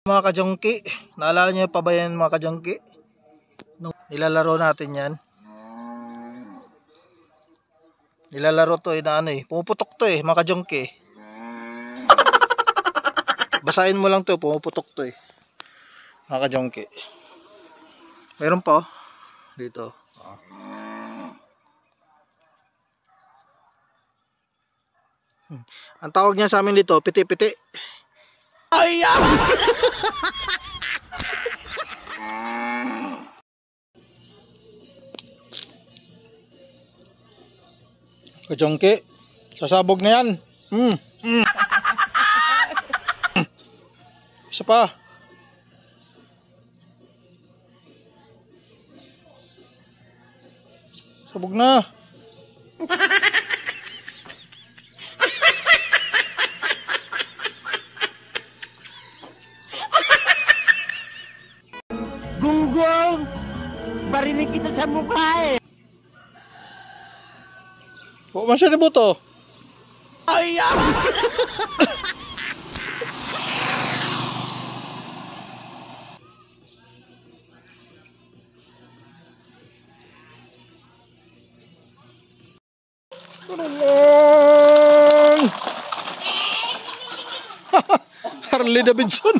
Mga kajongki, naalala niyo pa ba yan mga kajongki? Nung nilalaro natin yan. Nilalaro to na ano pumuputok to mga kajongki. Basahin mo lang to, pumuputok to mga kajongki. Meron pa dito. Ang tawag niya sa amin dito, piti-piti. Ay! Kajongki, sasabog na yan. Isa pa. Sabog na. Gunggong! Barinig kita sa mukha O, masya na buto. Ay! Harley Davidson.